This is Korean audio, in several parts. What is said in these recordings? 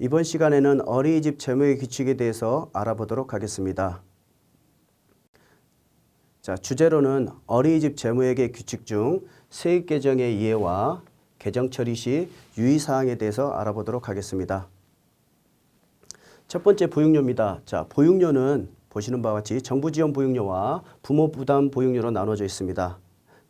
이번 시간에는 어린이집 재무의 규칙에 대해서 알아보도록 하겠습니다. 자, 주제로는 어린이집 재무회계 규칙 중 세입 계정의 이해와 계정 처리 시 유의사항에 대해서 알아보도록 하겠습니다. 첫 번째 보육료입니다. 자, 보육료는 보시는 바와 같이 정부 지원 보육료와 부모 부담 보육료로 나눠져 있습니다.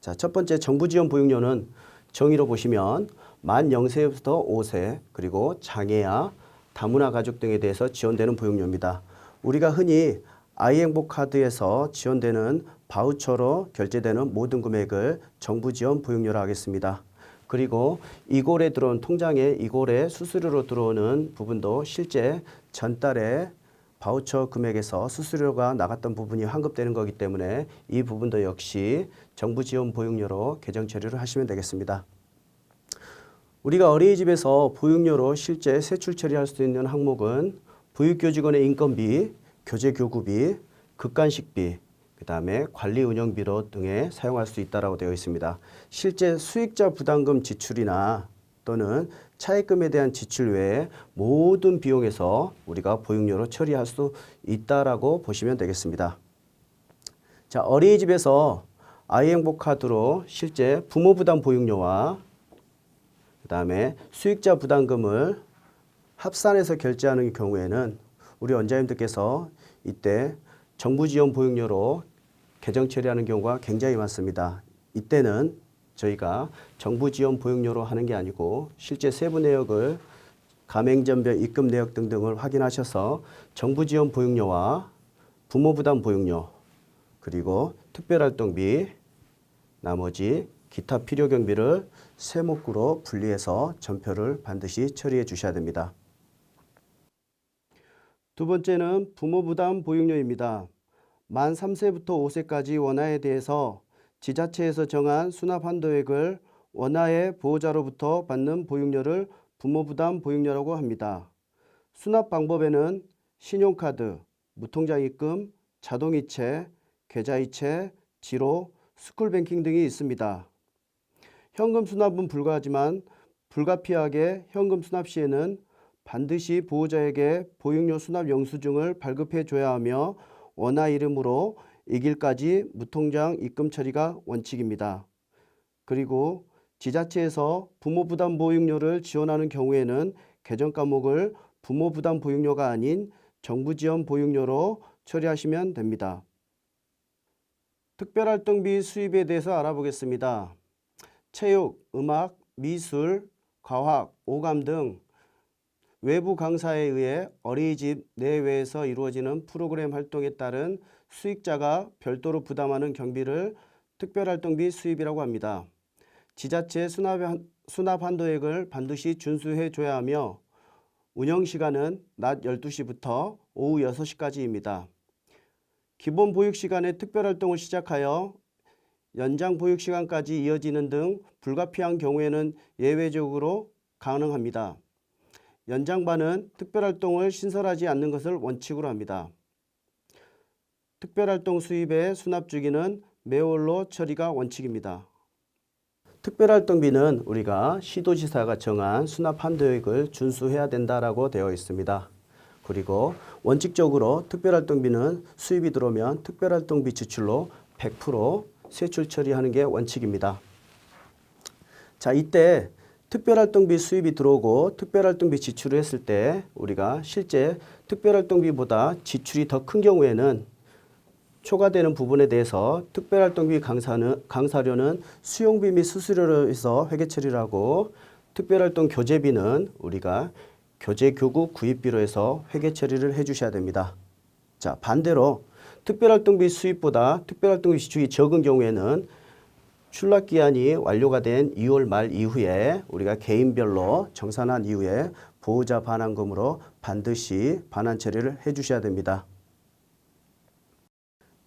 자, 첫 번째 정부 지원 보육료는 정의로 보시면 만 0세부터 5세 그리고 장애아, 다문화 가족 등에 대해서 지원되는 보육료입니다. 우리가 흔히 아이행복카드에서 지원되는 바우처로 결제되는 모든 금액을 정부 지원 보육료로 하겠습니다. 그리고 이골에 들어온 통장에 이골에 수수료로 들어오는 부분도 실제 전달에 바우처 금액에서 수수료가 나갔던 부분이 환급되는 거기 때문에 이 부분도 역시 정부 지원 보육료로 계정 처리를 하시면 되겠습니다. 우리가 어린이집에서 보육료로 실제 세출 처리할 수 있는 항목은 보육교직원의 인건비, 교재교구비, 극간식비, 그 다음에 관리 운영비로 등에 사용할 수 있다고 되어 있습니다. 실제 수익자 부담금 지출이나 또는 차입금에 대한 지출 외에 모든 비용에서 우리가 보육료로 처리할 수 있다라고 보시면 되겠습니다. 자, 어린이집에서 아이행복카드로 실제 부모 부담 보육료와 그 다음에 수익자 부담금을 합산해서 결제하는 경우에는 우리 원장님들께서 이때 정부 지원 보육료로 계정 처리하는 경우가 굉장히 많습니다. 이때는 저희가 정부 지원 보육료로 하는 게 아니고 실제 세부 내역을 가맹점별 입금 내역 등등을 확인하셔서 정부 지원 보육료와 부모 부담 보육료 그리고 특별활동비 나머지 기타 필요 경비를 세목으로 분리해서 전표를 반드시 처리해 주셔야 됩니다. 두 번째는 부모 부담 보육료입니다. 만 3세부터 5세까지 원화에 대해서 지자체에서 정한 수납 한도액을 원화의 보호자로부터 받는 보육료를 부모 부담 보육료라고 합니다. 수납 방법에는 신용카드, 무통장 입금, 자동이체, 계좌이체, 지로, 스쿨뱅킹 등이 있습니다. 현금 수납은 불가하지만 불가피하게 현금 수납 시에는 반드시 보호자에게 보육료 수납 영수증을 발급해 줘야 하며 원화 이름으로 이길까지 무통장 입금 처리가 원칙입니다. 그리고 지자체에서 부모 부담 보육료를 지원하는 경우에는 계정 과목을 부모 부담 보육료가 아닌 정부 지원 보육료로 처리하시면 됩니다. 특별활동비 수입에 대해서 알아보겠습니다. 체육, 음악, 미술, 과학, 오감 등 외부 강사에 의해 어린이집 내외에서 이루어지는 프로그램 활동에 따른 수익자가 별도로 부담하는 경비를 특별활동비 수입이라고 합니다. 지자체 수납 한도액을 반드시 준수해 줘야 하며 운영시간은 낮 12시부터 오후 6시까지입니다. 기본 보육시간에 특별활동을 시작하여 연장 보육시간까지 이어지는 등 불가피한 경우에는 예외적으로 가능합니다. 연장반은 특별활동을 신설하지 않는 것을 원칙으로 합니다. 특별활동 수입의 수납 주기는 매월로 처리가 원칙입니다. 특별활동비는 우리가 시도지사가 정한 수납 한도액을 준수해야 된다라고 되어 있습니다. 그리고 원칙적으로 특별활동비는 수입이 들어오면 특별활동비 지출로 100% 세출 처리하는 게 원칙입니다. 자, 이때 특별활동비 수입이 들어오고 특별활동비 지출을 했을 때 우리가 실제 특별활동비보다 지출이 더 큰 경우에는 초과되는 부분에 대해서 특별활동비 강사료는 수용비 및 수수료로 해서 회계 처리를 하고 특별활동 교재비는 우리가 교재교구 구입비로 해서 회계 처리를 해 주셔야 됩니다. 자, 반대로 특별활동비 수입보다 특별활동비 지출이 적은 경우에는 출납기한이 완료가 된 2월 말 이후에 우리가 개인별로 정산한 이후에 보호자 반환금으로 반드시 반환 처리를 해 주셔야 됩니다.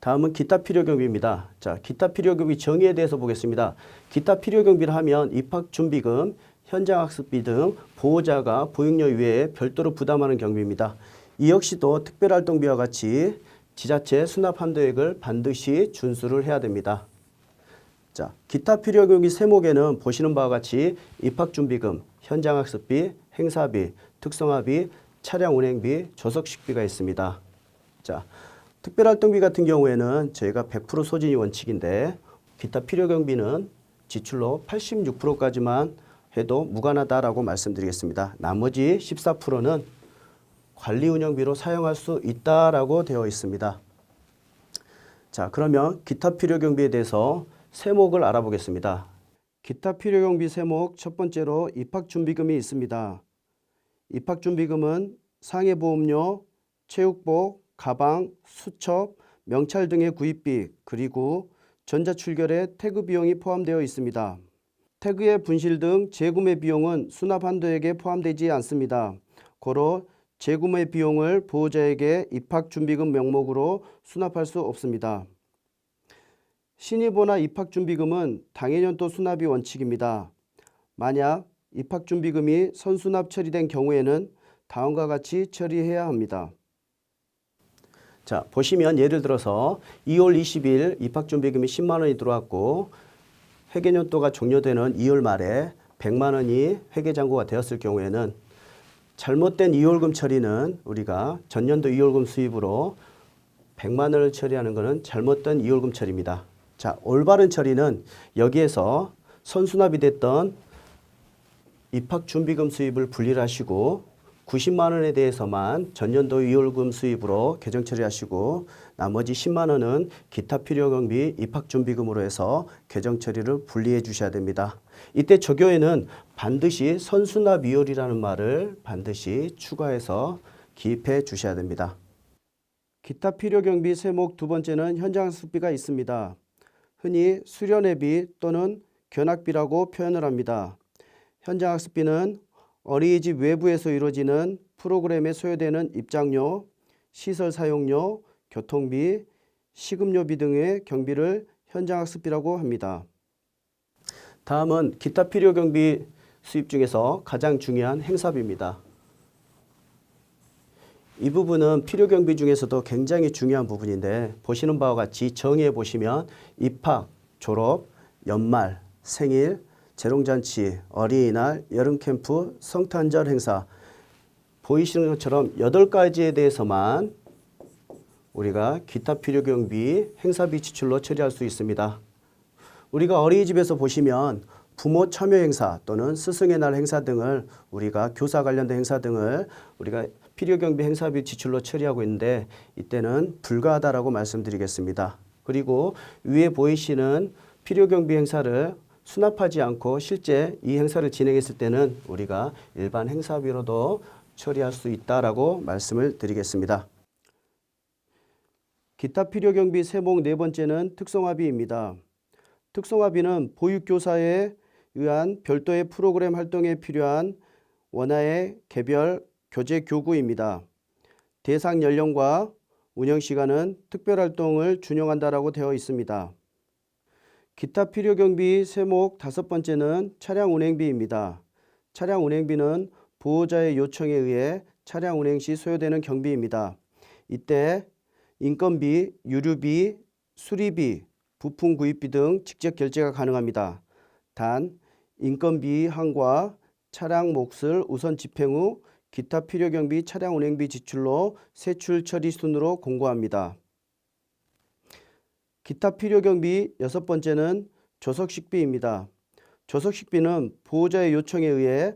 다음은 기타 필요경비입니다. 자, 기타 필요경비 정의에 대해서 보겠습니다. 기타 필요경비를 하면 입학준비금, 현장학습비 등 보호자가 보육료 이외에 별도로 부담하는 경비입니다. 이 역시도 특별활동비와 같이 지자체 수납 한도액을 반드시 준수를 해야 됩니다. 자, 기타 필요경비 세목에는 보시는 바와 같이 입학준비금, 현장학습비, 행사비, 특성화비, 차량 운행비, 조석식비가 있습니다. 자, 특별활동비 같은 경우에는 저희가 100% 소진이 원칙인데 기타 필요경비는 지출로 86%까지만 해도 무관하다라고 말씀드리겠습니다. 나머지 14%는 관리운영비로 사용할 수 있다라고 되어 있습니다. 자, 그러면 기타 필요경비에 대해서 세목을 알아보겠습니다. 기타 필요경비 세목 첫 번째로 입학준비금이 있습니다. 입학준비금은 상해보험료, 체육복, 가방, 수첩, 명찰 등의 구입비 그리고 전자출결의 태그 비용이 포함되어 있습니다. 태그의 분실 등 재구매 비용은 수납한도액에 포함되지 않습니다. 고로 재구매 비용을 보호자에게 입학준비금 명목으로 수납할 수 없습니다. 신입원화 입학준비금은 당해년도 수납이 원칙입니다. 만약 입학준비금이 선수납 처리된 경우에는 다음과 같이 처리해야 합니다. 자, 보시면 예를 들어서 2월 20일 입학준비금이 10만 원이 들어왔고 회계년도가 종료되는 2월 말에 100만 원이 회계잔고가 되었을 경우에는 잘못된 2월금 처리는 우리가 전년도 2월금 수입으로 100만 원을 처리하는 것은 잘못된 2월금 처리입니다. 자, 올바른 처리는 여기에서 선수납이 됐던 입학준비금 수입을 분리를 하시고 90만 원에 대해서만 전년도 2월금 수입으로 계정 처리하시고 나머지 10만 원은 기타 필요경비 입학준비금으로 해서 계정 처리를 분리해 주셔야 됩니다. 이때 조교에는 반드시 선수납 이율이라는 말을 반드시 추가해서 기입해 주셔야 됩니다. 기타 필요경비 세목 두 번째는 현장학습비가 있습니다. 흔히 수련회비 또는 견학비라고 표현을 합니다. 현장학습비는 어린이집 외부에서 이루어지는 프로그램에 소요되는 입장료, 시설 사용료, 교통비, 식음료비 등의 경비를 현장학습비라고 합니다. 다음은 기타 필요경비 수입 중에서 가장 중요한 행사비입니다. 이 부분은 필요경비 중에서도 굉장히 중요한 부분인데 보시는 바와 같이 정의해 보시면 입학, 졸업, 연말, 생일, 재롱잔치, 어린이날, 여름캠프, 성탄절 행사 보이시는 것처럼 8가지에 대해서만 우리가 기타 필요경비 행사비 지출로 처리할 수 있습니다. 우리가 어린이집에서 보시면 부모 참여 행사 또는 스승의 날 행사 등을 우리가 교사 관련된 행사 등을 우리가 필요경비 행사비 지출로 처리하고 있는데 이때는 불가하다라고 말씀드리겠습니다. 그리고 위에 보이시는 필요경비 행사를 수납하지 않고 실제 이 행사를 진행했을 때는 우리가 일반 행사비로도 처리할 수 있다라고 말씀을 드리겠습니다. 기타 필요경비 세목 네 번째는 특성화비입니다. 특성화비는 보육교사에 의한 별도의 프로그램 활동에 필요한 원화의 개별 교재 교구입니다. 대상 연령과 운영시간은 특별활동을 준용한다라고 되어 있습니다. 기타 필요경비 세목 다섯 번째는 차량 운행비입니다. 차량 운행비는 보호자의 요청에 의해 차량 운행 시 소요되는 경비입니다. 이때 인건비, 유류비, 수리비, 부품 구입비 등 직접 결제가 가능합니다. 단 인건비 항과 차량 몫을 우선 집행 후 기타 필요경비 차량 운행비 지출로 세출 처리 순으로 공고합니다. 기타 필요경비 여섯 번째는 조석식비입니다. 조석식비는 보호자의 요청에 의해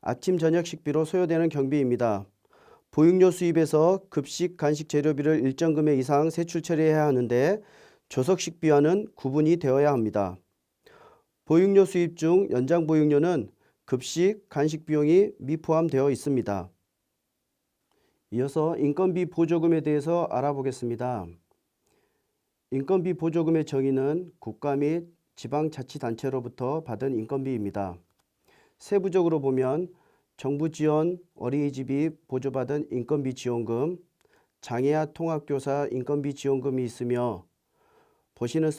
아침 저녁 식비로 소요되는 경비입니다. 보육료 수입에서 급식 간식 재료비를 일정 금액 이상 세출 처리해야 하는데 조석식비와는 구분이 되어야 합니다. 보육료 수입 중 연장 보육료는 급식 간식 비용이 미포함되어 있습니다. 이어서 인건비 보조금에 대해서 알아보겠습니다. 인건비 보조금의 정의는 국가 및 지방자치단체로부터 받은 인건비입니다. 세부적으로 보면 정부 지원 어린이집이 보조받은 인건비 지원금, 장애아 통합교사 인건비 지원금이 있으며 보시는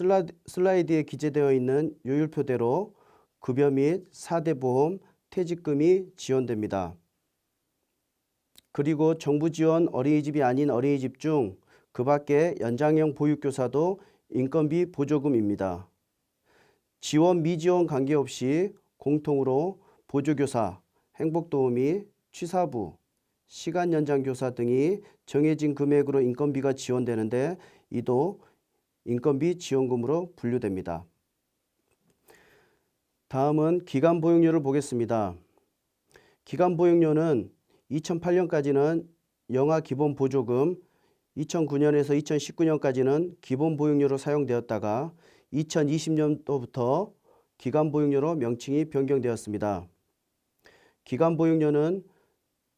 슬라이드에 기재되어 있는 요율표대로 급여 및 4대 보험, 퇴직금이 지원됩니다. 그리고 정부 지원 어린이집이 아닌 어린이집 중 그 밖에 연장형 보육교사도 인건비 보조금입니다. 지원 미지원 관계없이 공통으로 보조교사, 행복도우미, 취사부, 시간 연장 교사 등이 정해진 금액으로 인건비가 지원되는데 이도 인건비 지원금으로 분류됩니다. 다음은 기간 보육료를 보겠습니다. 기간 보육료는 2008년까지는 영아 기본 보조금, 2009년에서 2019년까지는 기본 보육료로 사용되었다가 2020년도부터 기간 보육료로 명칭이 변경되었습니다. 기간 보육료는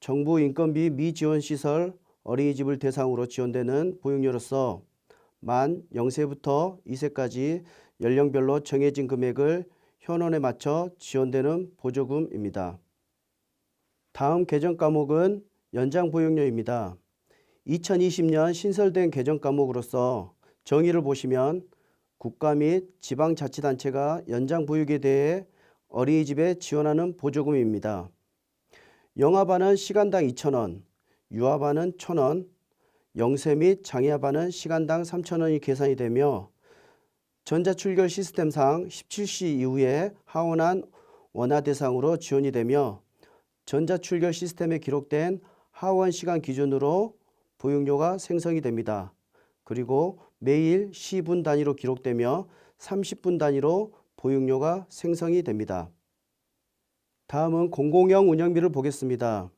정부 인건비 미지원시설 어린이집을 대상으로 지원되는 보육료로서 만 0세부터 2세까지 연령별로 정해진 금액을 현원에 맞춰 지원되는 보조금입니다. 다음 개정 과목은 연장 보육료입니다. 2020년 신설된 개정 과목으로서 정의를 보시면 국가 및 지방자치단체가 연장 보육에 대해 어린이집에 지원하는 보조금입니다. 영아반은 시간당 2,000원, 유아반은 1,000원, 영세 및 장애아반은 시간당 3,000원이 계산이 되며 전자출결 시스템상 17시 이후에 하원한 원화 대상으로 지원이 되며 전자출결 시스템에 기록된 하원 시간 기준으로 보육료가 생성이 됩니다. 그리고 매일 시분 단위로 기록되며 30분 단위로 보육료가 생성이 됩니다. 다음은 공공형 운영비를 보겠습니다.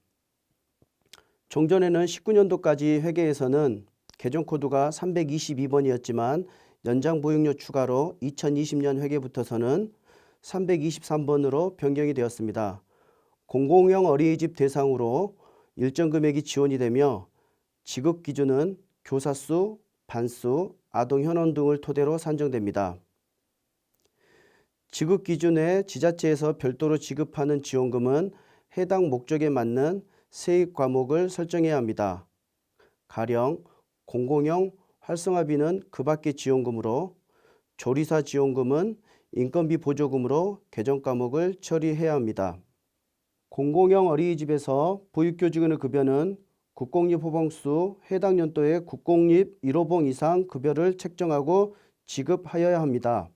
종전에는 19년도까지 회계에서는 개정 코드가 322번이었지만 연장 보육료 추가로 2020년 회계부터서는 323번으로 변경이 되었습니다. 공공형 어린이집 대상으로 일정 금액이 지원이 되며 지급 기준은 교사 수, 반수, 아동 현원 등을 토대로 산정됩니다. 지급 기준에 지자체에서 별도로 지급하는 지원금은 해당 목적에 맞는 세입 과목을 설정해야 합니다. 가령 공공형 활성화비는 그 밖의 지원금으로, 조리사 지원금은 인건비 보조금으로 개정 과목을 처리해야 합니다. 공공형 어린이집에서 보육교직원의 급여는 국공립호봉수 해당 연도의 국공립 1호봉 이상 급여를 책정하고 지급하여야 합니다.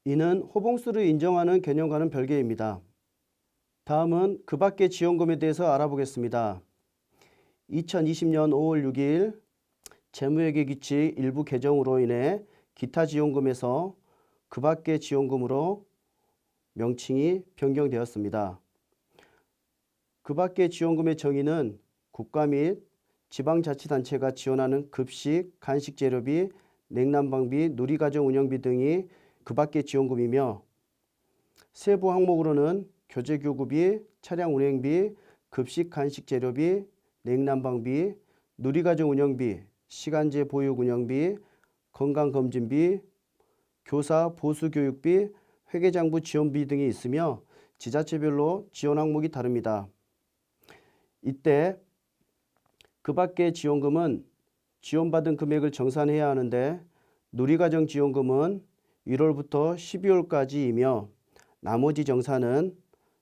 이는 호봉수를 인정하는 개념과는 별개입니다. 다음은 그 밖의 지원금에 대해서 알아보겠습니다. 2020년 5월 6일 재무회계규칙 일부 개정으로 인해 기타 지원금에서 그 밖의 지원금으로 명칭이 변경되었습니다. 그 밖의 지원금의 정의는 국가 및 지방자치단체가 지원하는 급식, 간식 재료비, 냉난방비, 누리과정 운영비 등이 그 밖의 지원금이며 세부 항목으로는 교재교구비, 차량 운행비, 급식 간식 재료비, 냉난방비, 누리과정 운영비, 시간제 보육 운영비, 건강검진비, 교사 보수교육비, 회계장부 지원비 등이 있으며 지자체별로 지원 항목이 다릅니다. 이때 그 밖의 지원금은 지원받은 금액을 정산해야 하는데 누리과정 지원금은 1월부터 12월까지이며 나머지 정산은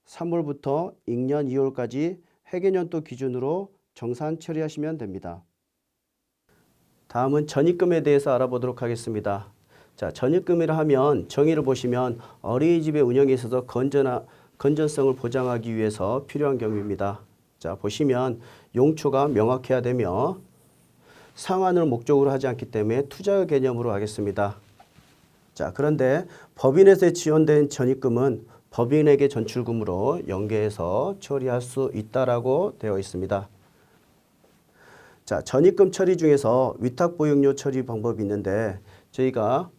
3월부터 잉년 2월까지 회계년도 기준으로 정산 처리하시면 됩니다. 다음은 전입금에 대해서 알아보도록 하겠습니다. 자, 전입금이라 하면 정의를 보시면 어린이집의 운영에 있어서 건전성을 보장하기 위해서 필요한 경우입니다. 자, 보시면 용처가 명확해야 되며 상환을 목적으로 하지 않기 때문에 투자의 개념으로 하겠습니다. 자, 그런데 법인에서 지원된 전입금은 법인에게 전출금으로 연계해서 처리할 수 있다라고 되어 있습니다. 자, 전입금 처리 중에서 위탁보육료 처리 방법이 있는데 저희가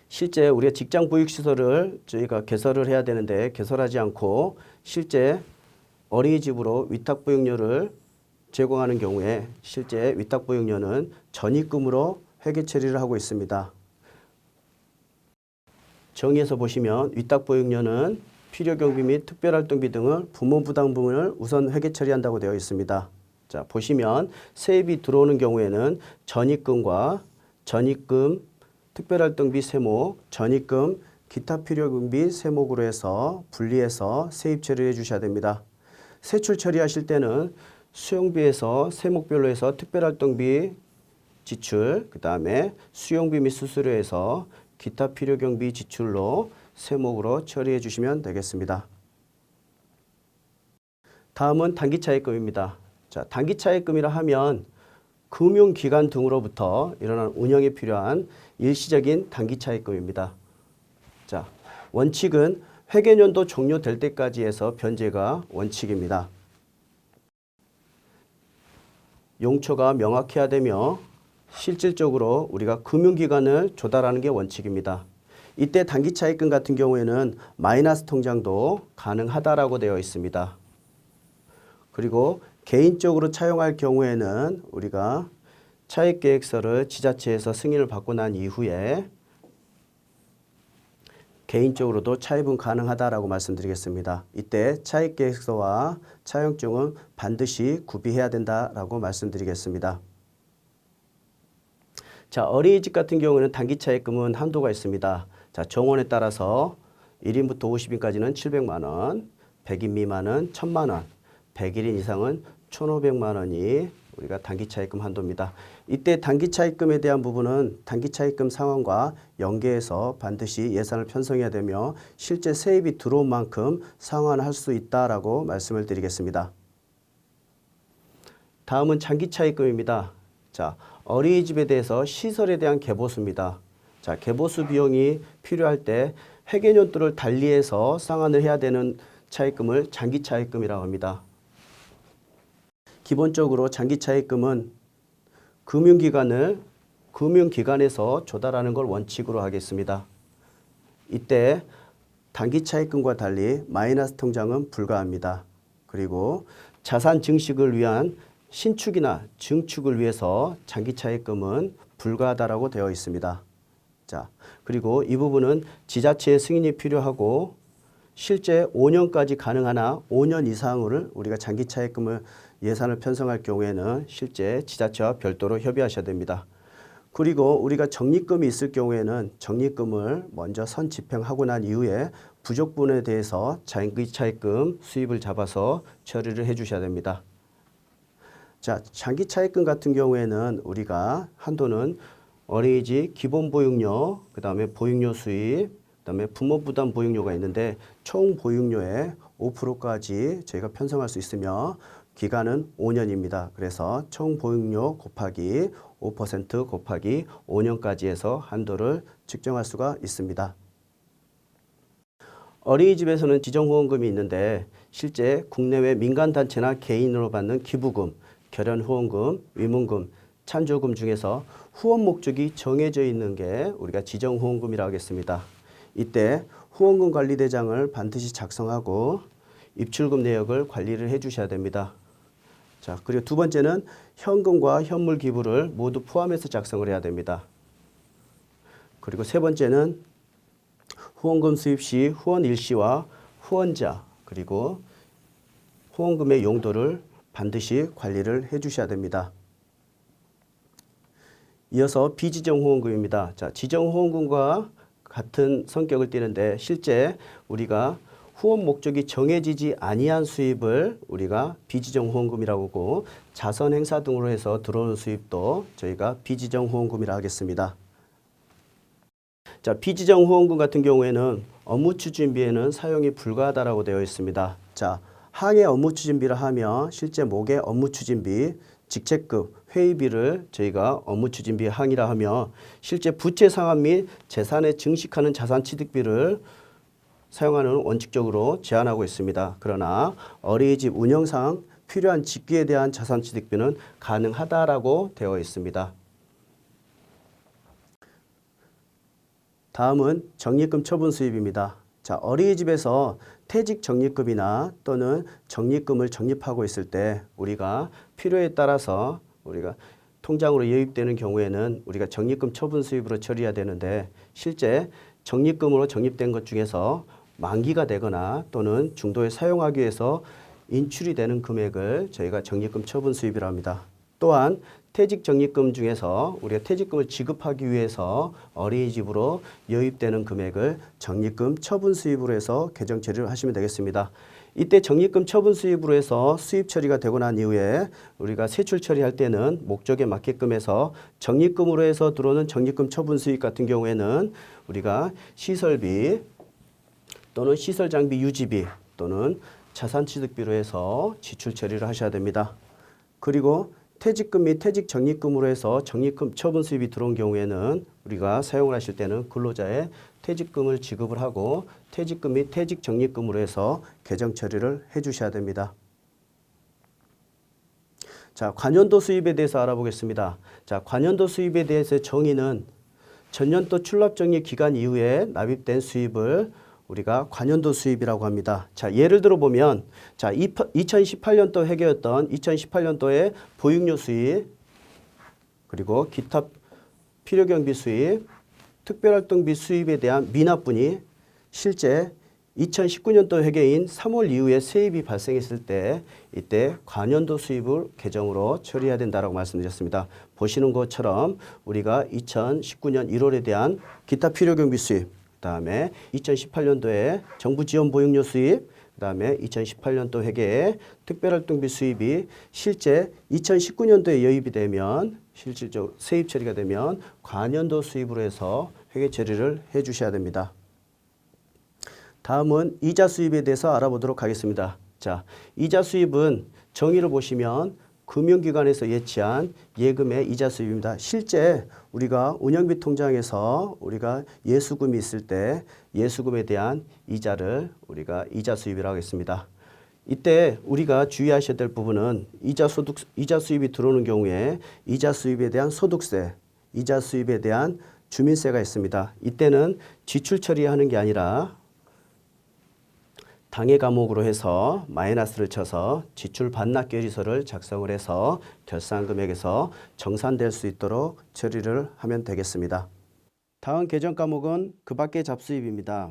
실제 우리가 직장 보육시설을 저희가 개설을 해야 되는데 개설하지 않고 실제 어린이집으로 위탁보육료를 제공하는 경우에 실제 위탁보육료는 전입금으로 회계 처리를 하고 있습니다. 정의에서 보시면 위탁보육료는 필요경비 및 특별활동비 등을 부모부담 부분을 우선 회계 처리한다고 되어 있습니다. 자, 보시면 세입이 들어오는 경우에는 전입금과 전입금, 특별활동비 세목, 전입금, 기타 필요경비 세목으로 해서 분리해서 세입 처리해 주셔야 됩니다. 세출 처리하실 때는 수용비에서 세목별로 해서 특별활동비 지출, 그 다음에 수용비 및 수수료에서 기타 필요경비 지출로 세목으로 처리해 주시면 되겠습니다. 다음은 단기차입금입니다. 자, 단기차입금이라 하면 금융기관 등으로부터 일어난 운영에 필요한 일시적인 단기차입금입니다. 자, 원칙은 회계연도 종료될 때까지 해서 변제가 원칙입니다. 용처가 명확해야 되며 실질적으로 우리가 금융기관을 조달하는 게 원칙입니다. 이때 단기차입금 같은 경우에는 마이너스 통장도 가능하다라고 되어 있습니다. 그리고 개인적으로 차용할 경우에는 우리가 차입계획서를 지자체에서 승인을 받고 난 이후에 개인적으로도 차입은 가능하다라고 말씀드리겠습니다. 이때 차입계획서와 차용증은 반드시 구비해야 된다라고 말씀드리겠습니다. 자, 어린이집 같은 경우는 단기차입금은 한도가 있습니다. 자, 정원에 따라서 1인부터 50인까지는 700만 원, 100인 미만은 1000만 원, 100인 이상은 1500만 원이 우리가 단기차입금 한도입니다. 이때 단기차입금에 대한 부분은 단기차입금 상환과 연계해서 반드시 예산을 편성해야 되며 실제 세입이 들어온 만큼 상환할 수 있다라고 말씀을 드리겠습니다. 다음은 장기차입금입니다. 자, 어린이집에 대해서 시설에 대한 개보수입니다. 자, 개보수 비용이 필요할 때 회계연도를 달리해서 상환을 해야 되는 차입금을 장기차입금이라고 합니다. 기본적으로 장기차입금은 금융기관에서 조달하는 걸 원칙으로 하겠습니다. 이때 단기차입금과 달리 마이너스 통장은 불가합니다. 그리고 자산 증식을 위한 신축이나 증축을 위해서 장기차입금은 불가하다라고 되어 있습니다. 자, 그리고 이 부분은 지자체의 승인이 필요하고 실제 5년까지 가능하나 5년 이상을 우리가 장기차입금을 예산을 편성할 경우에는 실제 지자체와 별도로 협의하셔야 됩니다. 그리고 우리가 적립금이 있을 경우에는 적립금을 먼저 선집행하고 난 이후에 부족분에 대해서 장기차입금 수입을 잡아서 처리를 해 주셔야 됩니다. 자, 장기차입금 같은 경우에는 우리가 한도는 어린이집 기본보육료, 그 다음에 보육료 수입, 그 다음에 부모부담 보육료가 있는데 총 보육료의 5%까지 저희가 편성할 수 있으며 기간은 5년입니다. 그래서 총 보육료 곱하기 5% 곱하기 5년까지 해서 한도를 측정할 수가 있습니다. 어린이집에서는 지정후원금이 있는데 실제 국내외 민간단체나 개인으로 받는 기부금, 결연후원금, 위문금, 찬조금 중에서 후원 목적이 정해져 있는 게 우리가 지정후원금이라고 하겠습니다. 이때 후원금 관리대장을 반드시 작성하고 입출금 내역을 관리를 해 주셔야 됩니다. 자, 그리고 두 번째는 현금과 현물 기부를 모두 포함해서 작성을 해야 됩니다. 그리고 세 번째는 후원금 수입 시 후원 일시와 후원자 그리고 후원금의 용도를 반드시 관리를 해 주셔야 됩니다. 이어서 비지정 후원금입니다. 자, 지정 후원금과 같은 성격을 띠는데 실제 우리가 후원 목적이 정해지지 아니한 수입을 우리가 비지정 후원금이라고 하고 자선 행사 등으로 해서 들어오는 수입도 저희가 비지정 후원금이라 하겠습니다. 자, 비지정 후원금 같은 경우에는 업무 추진비에는 사용이 불가하다라고 되어 있습니다. 자, 항의 업무 추진비를 하면 실제 목의 업무 추진비, 직책급, 회의비를 저희가 업무 추진비 항이라 하며 실제 부채 상환 및 재산에 증식하는 자산취득비를 사용하는 원칙적으로 제한하고 있습니다. 그러나 어린이집 운영상 필요한 집기에 대한 자산취득비는 가능하다라고 되어 있습니다. 다음은 적립금 처분 수입입니다. 자, 어린이집에서 퇴직 적립금이나 또는 적립금을 적립하고 있을 때 우리가 필요에 따라서 우리가 통장으로 유입되는 경우에는 우리가 적립금 처분 수입으로 처리해야 되는데 실제 적립금으로 적립된 것 중에서 만기가 되거나 또는 중도에 사용하기 위해서 인출이 되는 금액을 저희가 적립금 처분 수입이라고 합니다. 또한 퇴직 적립금 중에서 우리가 퇴직금을 지급하기 위해서 어린이집으로 유입되는 금액을 적립금 처분 수입으로 해서 계정 처리를 하시면 되겠습니다. 이때 적립금 처분 수입으로 해서 수입 처리가 되고 난 이후에 우리가 세출 처리할 때는 목적에 맞게끔 해서 적립금으로 해서 들어오는 적립금 처분 수입 같은 경우에는 우리가 시설비 또는 시설 장비 유지비 또는 자산취득비로 해서 지출 처리를 하셔야 됩니다. 그리고 퇴직금 및 퇴직적립금으로 해서 적립금 처분 수입이 들어온 경우에는 우리가 사용을 하실 때는 근로자의 퇴직금을 지급을 하고 퇴직금 및 퇴직적립금으로 해서 계정 처리를 해 주셔야 됩니다. 자, 관연도 수입에 대해서 알아보겠습니다. 자, 관연도 수입에 대해서 정의는 전년도 출납적립 기간 이후에 납입된 수입을 우리가 관연도 수입이라고 합니다. 자, 예를 들어 보면 자, 2018년도 회계였던 2018년도의 보육료 수입, 그리고 기타 필요경비 수입, 특별활동비 수입에 대한 미납분이 실제 2019년도 회계인 3월 이후에 세입이 발생했을 때 이때 관연도 수입을 계정으로 처리해야 된다라고 말씀드렸습니다. 보시는 것처럼 우리가 2019년 1월에 대한 기타 필요경비 수입, 그다음에 2018년도에 정부 지원 보육료 수입, 그다음에 2018년도 회계의 특별활동비 수입이 실제 2019년도에 여입이 되면 실질적으로 세입 처리가 되면 관연도 수입으로 해서 회계 처리를 해 주셔야 됩니다. 다음은 이자 수입에 대해서 알아보도록 하겠습니다. 자, 이자 수입은 정의를 보시면 금융기관에서 예치한 예금의 이자 수입입니다. 실제 우리가 운영비 통장에서 우리가 예수금이 있을 때 예수금에 대한 이자를 우리가 이자 수입이라고 하겠습니다. 이때 우리가 주의하셔야 될 부분은 이자 수입이 들어오는 경우에 이자 수입에 대한 소득세, 이자 수입에 대한 주민세가 있습니다. 이때는 지출 처리하는 게 아니라 당해 과목으로 해서 마이너스를 쳐서 지출 반납 결의서를 작성을 해서 결산 금액에서 정산될 수 있도록 처리를 하면 되겠습니다. 다음 계정 과목은 그 밖의 잡수입입니다.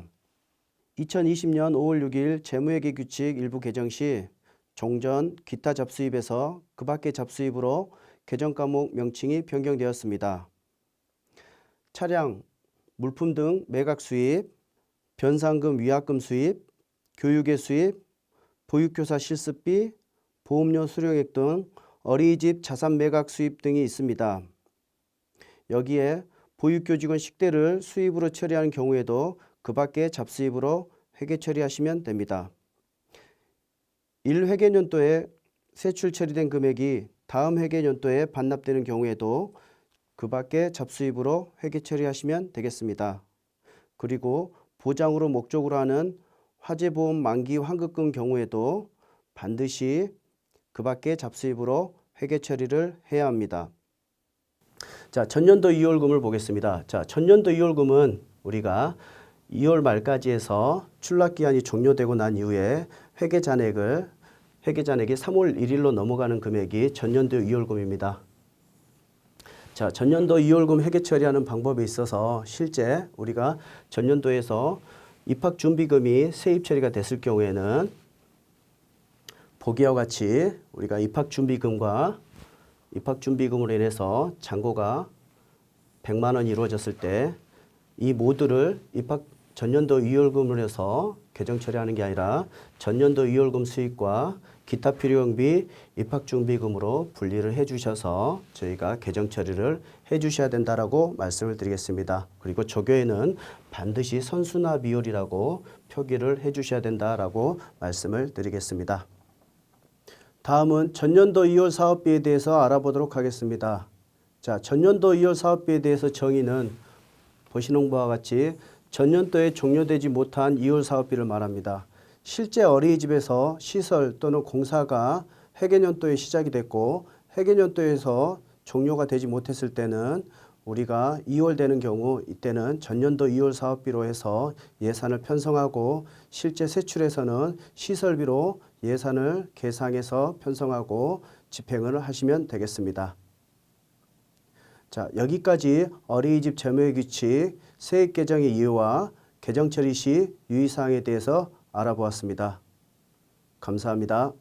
2020년 5월 6일 재무회계 규칙 일부 개정 시 종전 기타 잡수입에서 그 밖의 잡수입으로 계정 과목 명칭이 변경되었습니다. 차량, 물품 등 매각 수입, 변상금 위약금 수입, 교육의 수입, 보육교사 실습비, 보험료 수령액 등 어린이집 자산 매각 수입 등이 있습니다. 여기에 보육교직원 식대를 수입으로 처리하는 경우에도 그 밖의 잡수입으로 회계 처리하시면 됩니다. 1회계년도에 세출 처리된 금액이 다음 회계년도에 반납되는 경우에도 그 밖의 잡수입으로 회계 처리하시면 되겠습니다. 그리고 보장으로 목적으로 하는 화재보험 만기 환급금 경우에도 반드시 그 밖의 잡수입으로 회계 처리를 해야 합니다. 자, 전년도 이월금을 보겠습니다. 자, 전년도 이월금은 우리가 2월 말까지 해서 출납기한이 종료되고 난 이후에 회계 잔액이 3월 1일로 넘어가는 금액이 전년도 이월금입니다. 자, 전년도 이월금 회계 처리하는 방법에 있어서 실제 우리가 전년도에서 입학준비금이 세입 처리가 됐을 경우에는 보기와 같이 우리가 입학준비금과 입학준비금으로 인해서 잔고가 100만 원이 이루어졌을 때 이 모두를 전년도 이월금으로 해서 계정 처리하는 게 아니라 전년도 이월금 수익과 기타 필요경비 입학준비금으로 분리를 해 주셔서 저희가 계정 처리를 해 주셔야 된다라고 말씀을 드리겠습니다. 그리고 조교에는 반드시 선수나 비율이라고 표기를 해 주셔야 된다라고 말씀을 드리겠습니다. 다음은 전년도 2월 사업비에 대해서 알아보도록 하겠습니다. 자, 전년도 2월 사업비에 대해서 정의는 보시는 바와 같이 전년도에 종료되지 못한 2월 사업비를 말합니다. 실제 어린이집에서 시설 또는 공사가 회계년도에 시작이 됐고 회계년도에서 종료가 되지 못했을 때는 우리가 2월 되는 경우 이때는 전년도 2월 사업비로 해서 예산을 편성하고 실제 세출에서는 시설비로 예산을 계상해서 편성하고 집행을 하시면 되겠습니다. 자, 여기까지 어린이집 재무회계 규칙 세입 계정의 이유와 계정 처리 시 유의사항에 대해서 알아보았습니다. 감사합니다.